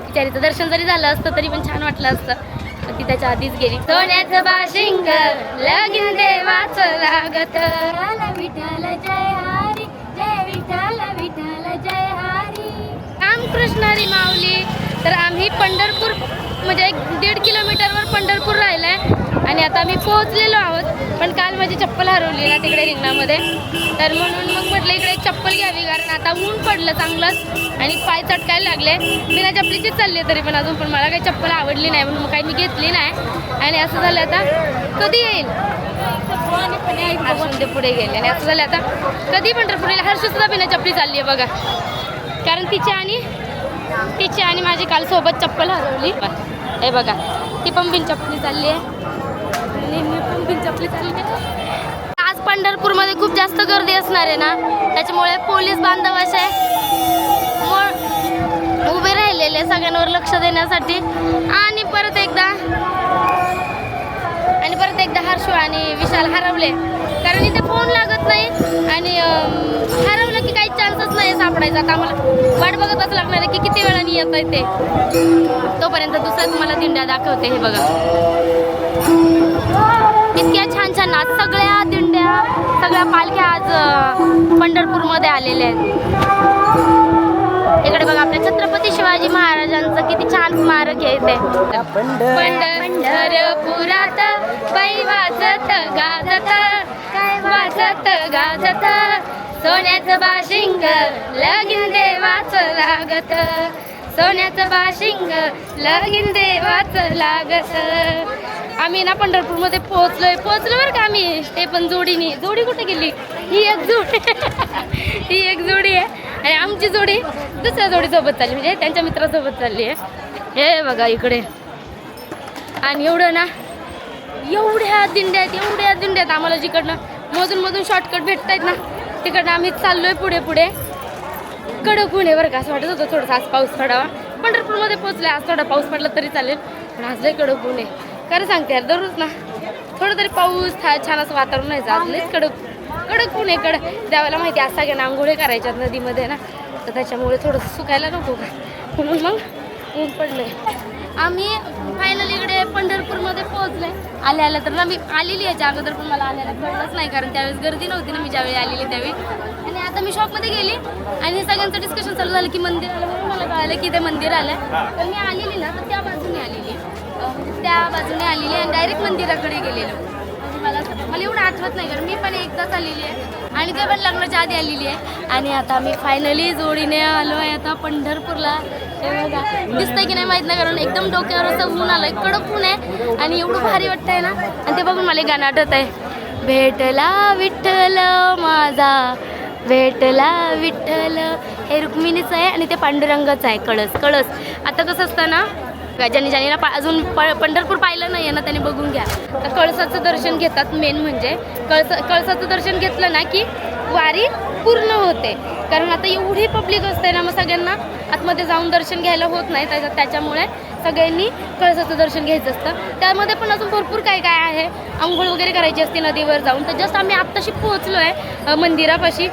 बिचारीचं दर्शन जरी झालं असतं तरी पण छान वाटलं असतं, पण ती त्याच्या आधीच गेली. सोन्याचं बाशिंग लगीन देवाचं लागत, विठ्ठल जय हरी, जय विठ्ठल विठ्ठल जय हरी. रामकृष्ण हरी माऊली. तर आम्ही पंढरपूर म्हणजे 1.5 किलोमीटरवर पंढरपूर राहिलंय आणि आता आम्ही पोहोचलेलो आहोत. पण काल माझी चप्पल हरवली ना तिकडे रिंगणामध्ये, तर म्हणून मग म्हटलं इकडे एक चप्पल घ्यावी, कारण आता ऊन पडलं चांगलंच आणि पाय चटकायला लागले. बिना चपलीचीच चालली तरी पण अजून, पण मला काही चप्पल आवडली नाही म्हणून काही मी घेतली नाही. आणि असं झालं आता कधी येईल हर्षून ते पुढे गेले आणि असं झालं आता कधी पंढरपूरला. हर्षूसुद्धा बिना चपली चालली आहे बघा, कारण तिची आणि माझी काल सोबत चप्पल हरवली. हे बघा ती पण बिन चपली चालली आहे आणि मी पण बिन चपली चालली आहे. आज पंढरपूरमध्ये खूप जास्त गर्दी असणार आहे ना, त्याच्यामुळे पोलीस बांधव असे उभे राहिलेले सगळ्यांवर लक्ष देण्यासाठी. आणि परत एकदा हर्षू आणि विशाल हरवले, कारण इथे फोन लागत नाही आणि हरवलं की काही चान्सच नाही सापडायचा. आता आम्हाला वाट बघतच लागणार आहे की किती वेळाने येत आहे ते. तोपर्यंत दुसऱ्या तुम्हाला दिंड्या दाखवते. हे बघा इतक्या छान छान आज सगळ्या दिंड्या, सगळ्या पालख्या आज पंढरपूरमध्ये आलेल्या आहेत. इकडे बघा आपल्या छत्रपती शिवाजी महाराजांचं किती छान स्मारक आहे इथे. पंढरपुरात बाई वाजत गाजत, काय वाजत गाजत, सोन्याचं बाशिंग लगीन देवाचं लागत, सोन्याचं बाशिंग लगीन देवाचं लागत. आम्ही ना पंढरपूरमध्ये पोहोचलो बरं का आम्ही, ते पण जोडीने. जोडी कुठे गेली? ही एक जोडी आहे आणि आमची जोडी दुसऱ्या जोडीसोबत चालली, म्हणजे त्यांच्या मित्रासोबत चालली आहे. हे बघा इकडे. आणि एवढ्या दिंड्या आहेत आम्हाला, जिकडनं मधून शॉर्टकट भेटत आहेत ना तिकडनं आम्ही चाललोय पुढे. कडक ऊन आहे बरं का, असं वाटत होतं थोडासा आज पाऊस पडावा. पंढरपूरमध्ये पोहोचले, आज थोडा पाऊस पडला तरी चालेल, पण आज लय कडक ऊन आहे. खरं सांगते यार, दररोज ना थोडं तरी पाऊस छान असं वातावरण व्हायचं. आज लयच कडक ऊन आहे. द्यावायला माहिती आज सगळ्यांना आंघोळी करायच्यात नदीमध्ये ना, तर त्याच्यामुळे थोडंसं सुकायला नको का म्हणून मग ऊन पडलंय. आम्ही फायनली इकडे पंढरपूरमध्ये पोहोचले. आल्या तर ना मी आलेली याच्या अगोदर, पण मला आल्याला कळलंच नाही कारण त्यावेळेस गर्दी नव्हती ना मी ज्यावेळी आलेली त्यावेळी. आणि आता मी शॉपमध्ये गेली आणि सगळ्यांचं डिस्कशन चालू झालं की मंदिर आलं, म्हणून मला कळालं की ते मंदिर आलं. तर मी आलेली ना तर त्या बाजूने आलेली आणि डायरेक्ट मंदिराकडे गेलेलो. म्हणजे मला एवढं आठवत नाही कारण मी पण एकदाच आलेली आहे आणि ते पण लग्नाच्या आधी आलेली आहे. आणि आता आम्ही फायनली जोडीने आलो आहे आता पंढरपूरला. हे बघा दिसतंय की नाही माहीत नाही, कारण एकदम डोक्यावर असं ऊन आलंय, कडक ऊन आहे आणि एवढं भारी वाटतंय ना. आणि ते बघून मला गाणं आठवत आहे, भेटला विठ्ठल माझा, भेटला विठ्ठल. हे रुक्मिणीचं आहे आणि ते पांडुरंगाचं आहे. कळस. आता कसं असतं ना, ज्यांनी अजून पंढरपूर पाहिलं नाही आहे ना त्याने बघून घ्या. तर कळसाचं दर्शन घेतात. मेन म्हणजे कळसाचं दर्शन घेतलं ना की वारी पूर्ण होते, कारण आता एवढी पब्लिक असते ना, मग सगळ्यांना आतमध्ये जाऊन दर्शन घ्यायला होत नाही. त्याच्यामुळे सगळ्यांनी कळसाचं दर्शन घ्यायचं असतं. त्यामध्ये पण अजून भरपूर काय आहे, आंघोळ वगैरे करायची असते नदीवर जाऊन. तर जस्ट आम्ही आत्ताशी पोहोचलो आहे मंदिरापाशी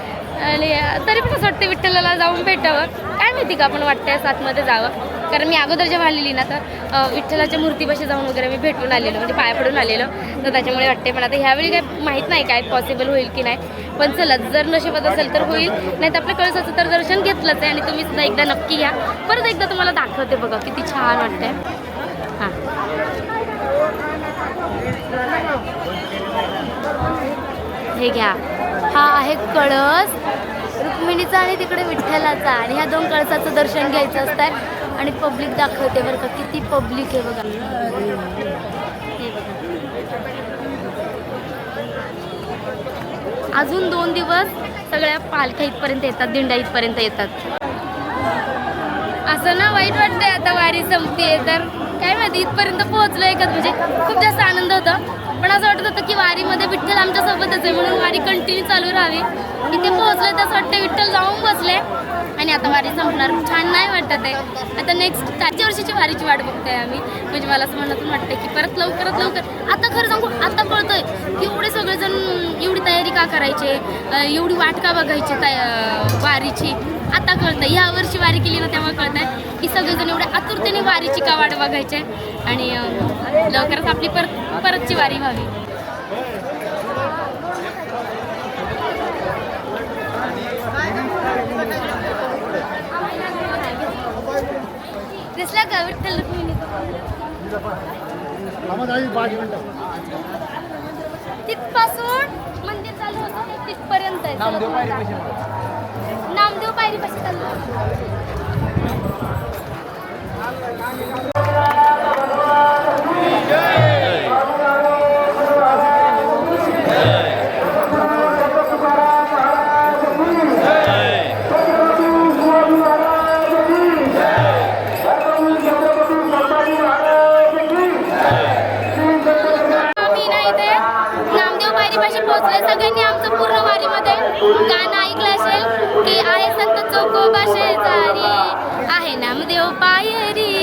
आणि तरी पण असं वाटतं विठ्ठलाला जाऊन भेटावं. काय माहिती का आपण वाटतंय आतमध्ये जावं, कारण मी अगोदर जेव्हा आलेली ना तर विठ्ठलाच्या मूर्तीपाशी जाऊन वगैरे मी भेटून आलेलो, म्हणजे पाया पडून आलेलो. तर त्याच्यामुळे वाटते, पण आता ह्यावेळी काय माहीत नाही काय पॉसिबल होईल की नाही. पण चला, जर नशिबात असेल तर होईल, नाही तर आपलं कळसाचं तर दर्शन घेतलंच आहे. आणि तुम्ही सुद्धा एकदा नक्की घ्या. परत एकदा तुम्हाला दाखवते बघा किती छान वाटतंय. हां हे घ्या, हा आहे कळस रुक्मिणीचा आणि तिकडे विठ्ठलाचा. आणि ह्या 2 कळसाचं दर्शन घ्यायचं असतं आणि पब्लिक दाखवते बरं का, किती पब्लिक आहे बघा. हे बघा, अजून 2 दिवस सगळ्या पालख्या इथपर्यंत येतात, दिंड्या इथपर्यंत येतात. असं ना वाईट वाटतंय आता वारी संपते तर काय माहिती इथपर्यंत पोहोचलो एकच, म्हणजे खूप जास्त आनंद होता. पण असं वाटत होतं की वारीमध्ये विठ्ठल आमच्या सोबतच आहे, म्हणून वारी कंटिन्यू चालू राहावी. इथे पोहोचले तर असं वाटतं विठ्ठल जाऊन बसले आणि आता वारी संपणार. छान नाही वाटत आहे. आता नेक्स्ट त्याच्या वर्षीची वारीची वाट बघतोय आम्ही. म्हणजे मला असं मनातून वाटतं की परत लवकरात लवकर. आता खरं सांगू, आता कळतंय की एवढे सगळेजण एवढी तयारी का करायचे, एवढी वाट का बघायची वारीची. आता कळतंय. ह्या वर्षी वारी केली ना तेव्हा कळतंय की सगळेजण एवढ्या आतुरतेने वारीची का वाट बघायचे आणि लवकरच आपली परतची वारी व्हावी. दिसला का विठ्ठल तिथपासून मंदिर चालू होतं तिथपर्यंत नामदेव पायरीपाशी चालू. पोहोचले. सगळ्यांनी आमचं पूर्ण वारीमध्ये गाणं ऐकलं असेल की आहे संत चौकोबा शेजारी आहे नामदेव पायरी.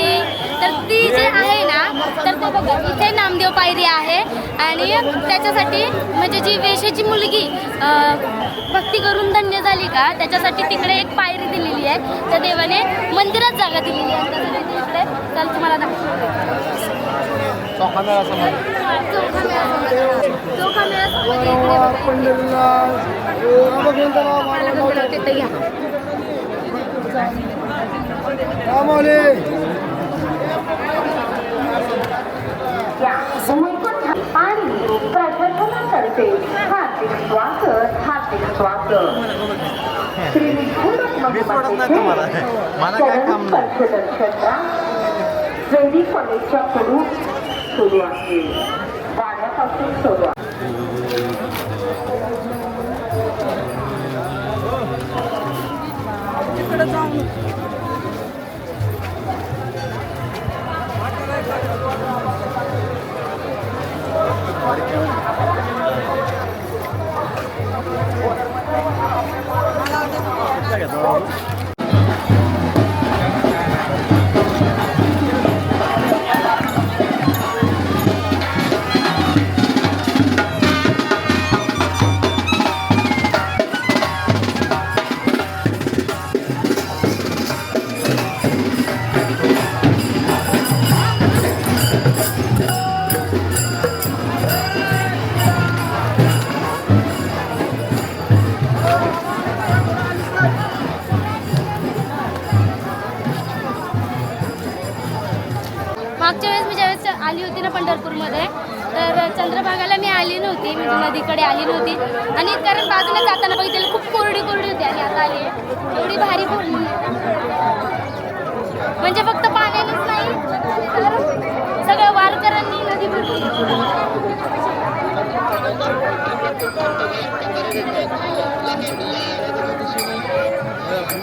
तर ती जे आहे ना, तर ते बघा इथे नामदेव पायरी आहे आणि त्याच्यासाठी म्हणजे जी वेशेची मुलगी भक्ती करून धन्य झाली का त्याच्यासाठी तिकडे एक पायरी दिलेली आहे. त्या देवाने मंदिरात जागा दिलेली आहे. त्याच्यासाठी इकडे चल तुम्हाला आणि प्रशासनातर्फे हार्दिक स्वागत श्री वेदी कॉलेजच्या पुढून सुरू आहे. वाड्यापासून सुरू आहे. मागच्या वेळेस मी ज्यावेळेस आली होती ना पंढरपूरमध्ये, तर चंद्रभागाला मी आली नव्हती, म्हणजे नदीकडे आली नव्हती. आणि कारण बाजूला जाताना बघितलेलं खूप कोरडी होती आणि आता आली आहे एवढी भारी भरली. म्हणजे फक्त पाण्यानेच नाही तर सगळ्या वारकऱ्यांनी नदी भरली.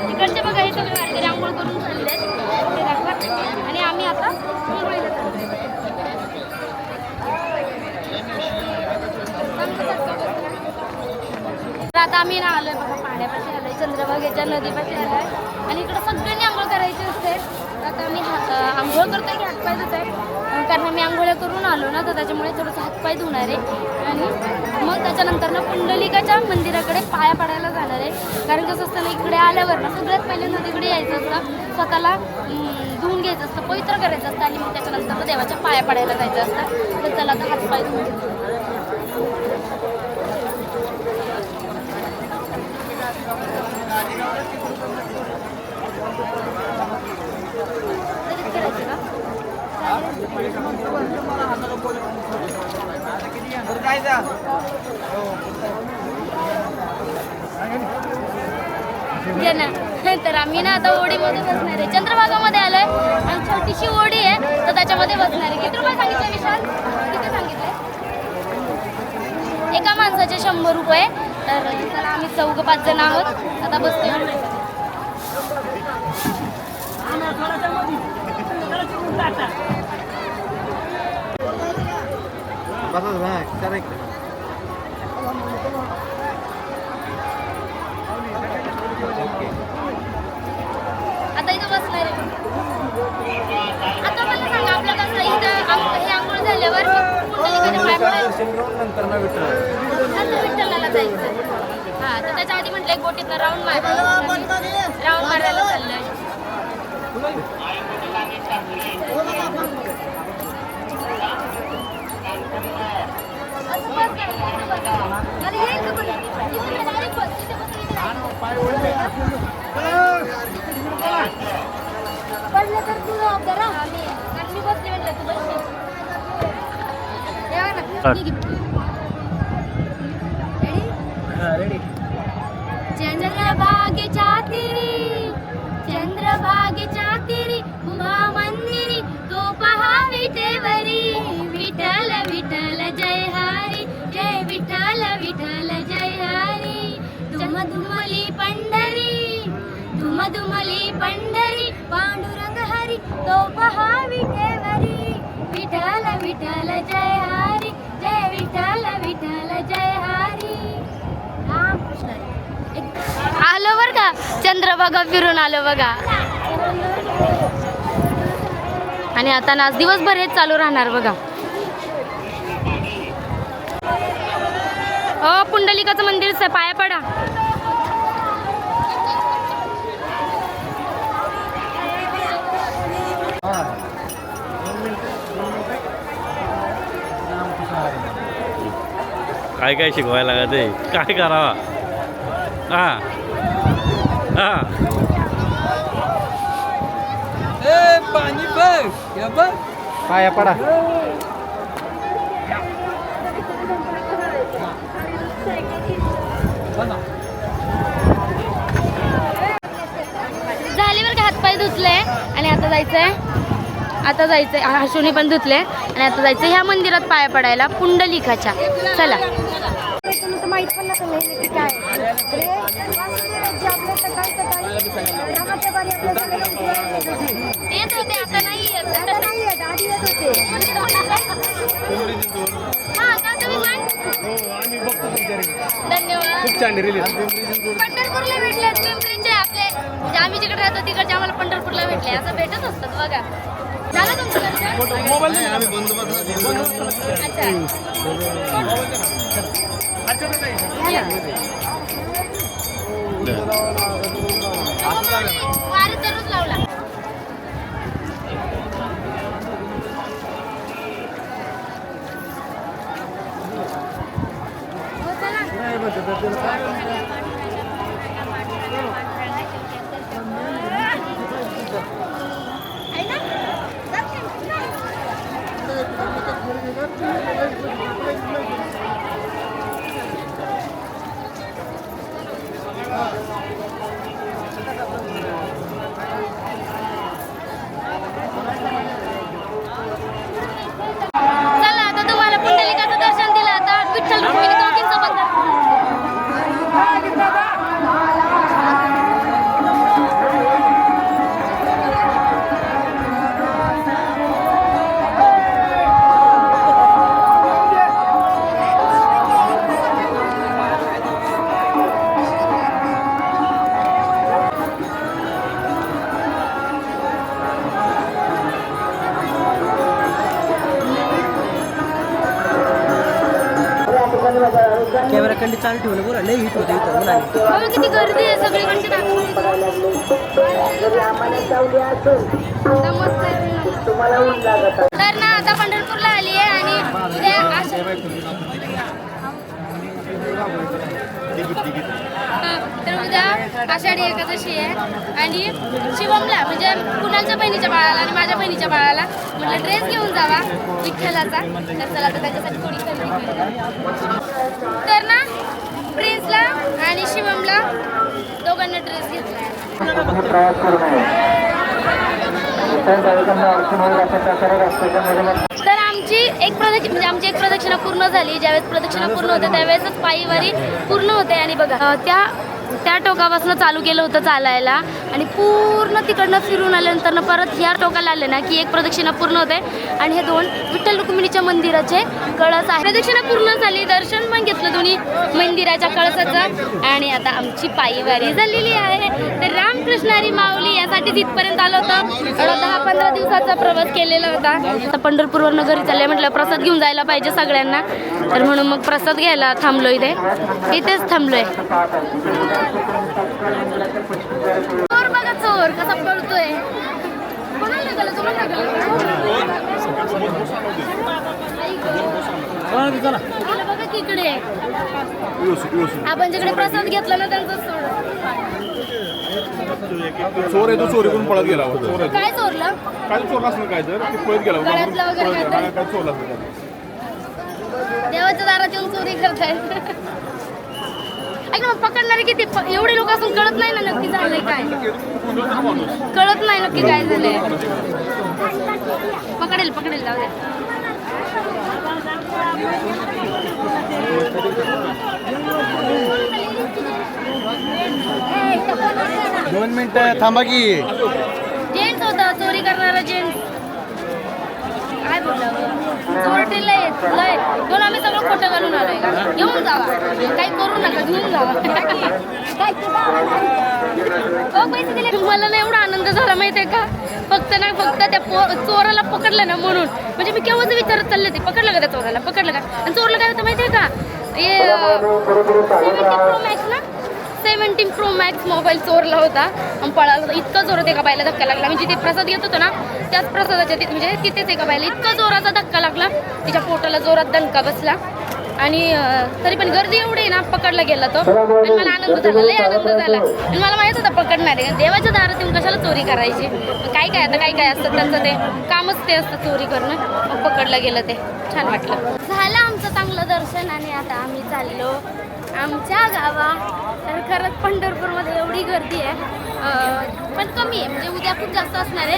तिकडचे बघा हे सगळे वारकरी आंघोळ करून चालले ते दाखवा. आणि आम्ही आता आता आम्ही ना आलोय बघा पाण्यापाशी आलोय, चंद्रभागेच्या नदीपाशी आलोय. आणि इकडं सगळ्यांनी आंघोळ करायची असते. आता आम्ही आंघोळ करतोय की हातपाय धुत आहे, कारण आम्ही आंघोळ्या करून आलो ना, तर त्याच्यामुळे थोडंसं हातपाय धुणार आहे. आणि मग त्याच्यानंतर ना पुंडलिकाच्या मंदिराकडे पाया पडायला जाणार आहे. कारण कसं असतं ना, इकडे आल्यावर ना सगळ्यात पहिले नदीकडे यायचं असतं, स्वतःला धुवून घ्यायचं असतं, पवित्र करायचं असतं आणि मग त्याच्यानंतर देवाच्या पाया पडायला जायचं असतं. तर चला आता हातपाय धुवून तर आम्ही ना आता ओढीमध्ये बसणार आहे. चंद्रभागामध्ये आलोय आणि छोटीशी ओढी आहे, तर त्याच्यामध्ये बसणार आहे. किती रुपये सांगितले विशाल? किती सांगितले? एका माणसाचे 100 रुपये. तर चला आम्ही 4-5 जण आहोत, आता बसतोय. आता इथं बसणार आहे. आता मला सांगा आपलं कसं इथं हे आंघोळ झाल्यावर पुंडलिकाच्या पाय पडायला नंतर विठ्ठलाला जायचं. हा तर त्याच्या आधी म्हटलं एक बोटीतनं राऊंड मारायला चाललंय. पडलं तर तू जरा मी बसले म्हटलं तू बसली. चंद्रभागेच्या तिरी उमा मंदिरी तो पहा विटेवरी विठ्ठल विठ्ठल जय हरी जय विठ्ठल विठ्ठल जय हरी धुमधुमली पंढरी पांडुरंग हरी तो पहा विटेवरी विठ्ठल विठ्ठल जय हरी जय विठ्ठल विठ्ठल जय हरी. रामकृष्ण आलो बर का चंद्रभागा फिरून आलो बघा. आणि आता ना आज दिवसभर हेच चालू राहणार बघा. पुंडलिकाचं मंदिर पाया पडा. काय काय शिकवायला लागत आहे काय करावा. हा हा पाणी बघ पाया पडा. झाली बरं का हातपाय धुतले आणि आता जायचंय हर्षूने पण धुतले आणि आता जायचं ह्या मंदिरात पाया पडायला पुंडलिकाच्या. चला माहित पण नसेल की काय येत होते आता नाही येत. आधी येत होते. हा का तुम्ही पण धन्यवाद. पंढरपूरला भेटले पिंपरीचे आपले म्हणजे आम्ही जिकडे राहतो तिकडचे आम्हाला पंढरपूरला भेटले असं भेटत असतात बघा. झालं तुमचं दर्शन? अच्छा वारी दररोज लावला. चला आता तुम्हाला पुंडलिकाचं दर्शन दिलं. आता विठ्ठल रुक्मिणी दोघींचं पण कॅमेरा कंडी चालू ठेवलं बरं लई हिट होते इथं उन्हाने. बघा किती गर्दी आहे सगळीकडचे तर ना आता पंढरपूरला आली आहे आणि उद्या तर उद्या आषाढी एकादशी आहे आणि शिवमला म्हणजे कुणालच्या बहिणीच्या बाळाला आणि माझ्या बहिणीच्या बाळाला म्हटलं ड्रेस घेऊन जावा विठ्ठलाचा. तर चला आता त्याच्यासाठी थोडी खरेदी करूया. तर ना प्रिन्सला आणि शिवमला दोघांना ड्रेस घेतला. तर आमची एक प्रदक्षिणा पूर्ण झाली. ज्यावेळेस प्रदक्षिणा पूर्ण होते त्यावेळेसच पायी वारी पूर्ण होते. आणि बघा त्या टोकापासून चालू केलं होतं चालायला आणि पूर्ण तिकडनं फिरून आल्यानंतर परत ह्या टोकाला आले ना की एक प्रदक्षिणा पूर्ण होते आणि हे 2 विठ्ठल रुक्मिणीच्या मंदिराचे कळस आहे. प्रदक्षिणा पूर्ण झाली, दर्शन पण घेतलं दोन्ही मंदिराच्या कळसाचं आणि आता आमची पायीवारी झालेली आहे. तर रामकृष्ण हरी माऊली यासाठी तिथपर्यंत आलो होतं. एवढा 10-15 दिवसाचा प्रवास केलेला होता. आता पंढरपूरवरनं घरी चालले, म्हटलं प्रसाद घेऊन जायला पाहिजे सगळ्यांना, तर म्हणून मग प्रसाद घ्यायला थांबलो इथेच थांबलोय. चोर बघा, चोर कसा पळतोय. कोणाला गेलं, तुम्हाला गेलं? बघा तिकडे आपण जिकडे प्रसाद घेतला ना त्यांचा चोर आहे तो चोरीकडून पळत गेला होता. काय चोरलं? काय चोरला असं काय तर ते पळत गेला गळ्यातलं वगैरे काय काय चोरला असं. देवाच्या दारात येऊन चोरी करताय. ऐक ना, पकडणारे किती एवढे लोक असून कळत नाही ना नक्की झालंय काय, कळत नाही नक्की काय झालंय. पकडेल जाऊ दे. 2 मिनिटं थांबा की. जेंट्स होता, चोरी करणारा जेंट्स. काय बोलला चोरटे लय दोन आम्ही सगळं खोटं घालून आलोय का. घेऊन जावा, काही करू नका, घेऊन जावा. पैसे दिले. मला ना एवढा आनंद झाला माहितीये का, फक्त त्या चोराला पकडलं ना म्हणून. म्हणजे मी केव्हाच विचारत चालले ते, पकडलं का त्या चोराला, पकडलं का. आणि चोरला काय होतं माहितीये का, 17 Pro Max मोबाईल चोरला होता आणि पळाला होता. इतका जोरात एका बायला धक्का लागला. म्हणजे ते प्रसाद घेत होतो ना, त्याच प्रसादाच्या म्हणजे तिथेच एका बायला इतका जोराचा धक्का लागला, तिच्या पोटाला जोरात दणका बसला. आणि तरी पण गर्दी एवढी ना, पकडला गेला तो. आणि मला आनंद झाला, लय आनंद झाला. आणि मला माहित होता पकडणार आहे. देवाच्या दारात येऊन कशाला चोरी करायची. काय असतं त्यांचं, ते कामच ते असतं चोरी करणं. मग पकडलं गेलं, ते छान वाटलं. झालं आमचं चांगलं दर्शन आणि आता आम्ही चाललो आमच्या गावा. तर खरंच पंढरपूरमध्ये एवढी गर्दी आहे, पण कमी आहे. म्हणजे उद्या खूप जास्त असणार आहे.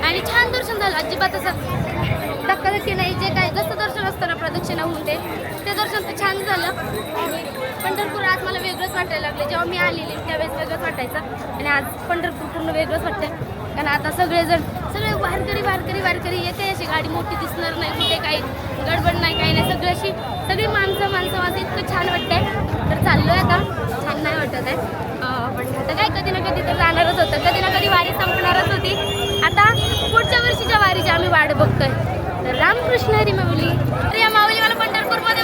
आणि छान दर्शन झालं, अजिबात असं धक्काधक्की नाही. जे काय जसं दर्शन असतं ना प्रदक्षिणा होऊन ते दर्शन तर छान झालं. आणि पंढरपूर आज मला वेगळंच वाटायला लागलं. जेव्हा मी आलेली त्यावेळेस वेगळंच वाटायचं आणि आज पंढरपूर पूर्ण वेगळंच वाटतं. कारण आता सगळे वारकरी येते. अशी गाडी मोठी दिसणार नाही, कुठे काही गडबड नाही, काही नाही. सगळी माणसं माझं इतकं छान वाटतंय. तर चाललो आहे आता, छान नाही वाटत आहे. पण आता काय, कधी ना कधी तर जाणारच होतं, कधी ना कधी वारी संपणारच होती. आता पुढच्या वर्षीच्या वारीची आम्ही वाट बघतोय. तर रामकृष्ण हरी माऊली. तर या माऊली मला पंढरपूरमध्ये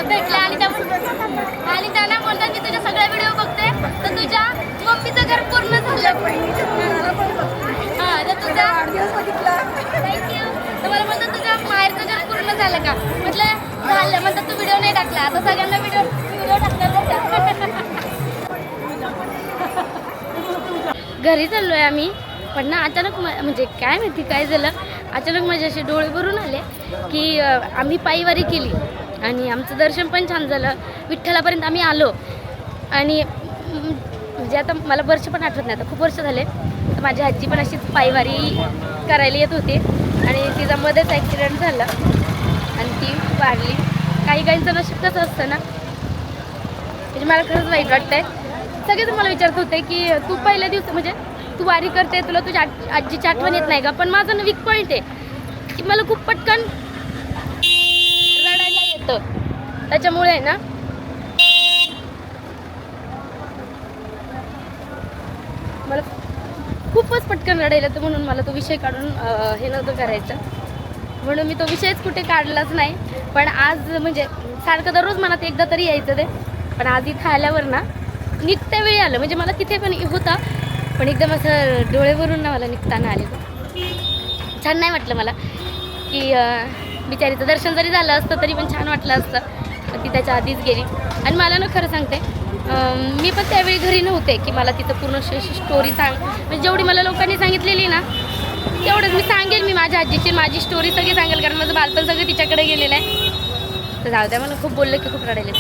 भेटल्या आणि त्यांना बोलतात की तुझ्या सगळ्या व्हिडिओ बघते, तर तुझ्या मम्मीचं घर पूर्ण झालं. हां, तर तुझा थँक्यू. तर मला म्हणतात तुझ्या माहेरचं घर पूर्ण झालं का. म्हटलं झालं. म्हणतात तू व्हिडिओ नाही टाकला, आता सगळ्यांना व्हिडिओ टाकणार. घरी चाललो आहे आम्ही. पण ना अचानक म्हणजे काय माहिती काय झालं, अचानक माझे असे डोळे भरून आले की आम्ही पायीवारी केली आणि आमचं दर्शन पण छान झालं. विठ्ठलापर्यंत आम्ही आलो. आणि म्हणजे आता मला वर्ष पण आठवत नाही, आता खूप वर्ष झाले. तर माझी आजी पण अशीच पायीवारी करायला येत होती आणि तिचा मध्येच ॲक्सिडेंट झाला आणि ती वारली. काहींचं नशीब कसं असतं ना, म्हणजे मला खरंच वाईट वाटतं आहे. सगळे तुम्हाला विचारत होते की तू पहिल्या दिवस म्हणजे तू वारी करते, तुला तुझ्या आजीची आठवण येत नाही का. पण माझं वीक पॉईंट आहे की मला खूप पटकन रडायला येतं. त्याच्यामुळे आहे ना मला खूपच पटकन रडायला येतं. म्हणून मला तो विषय काढून हे नव्हतं करायचं, म्हणून मी तो विषयच कुठे काढलाच नाही. पण आज म्हणजे सारखं दररोज मनात एकदा तरी यायचं ते. पण आज इथं आल्यावर ना निघत्या वेळी आलं. म्हणजे मला तिथे पण होता, पण एकदम असं डोळेवरून ना मला निघताना आले. छान नाही वाटलं मला की बिचारीचं दर्शन जरी झालं असतं तरी पण छान वाटलं असतं. ती त्याच्या आधीच गेली. आणि मला ना खरं सांगते, मी पण त्यावेळी घरी नव्हते की मला तिथं पूर्ण स्टोरी म्हणजे जेवढी मला लोकांनी सांगितलेली ना तेवढंच मी सांगेल. मी माझ्या आजीची माझी स्टोरी सगळी सांगेल, कारण माझं बालपण सगळं तिच्याकडे गेलेलं आहे. तर जाऊ द्या, मला खूप बोललं की खूप रडायला.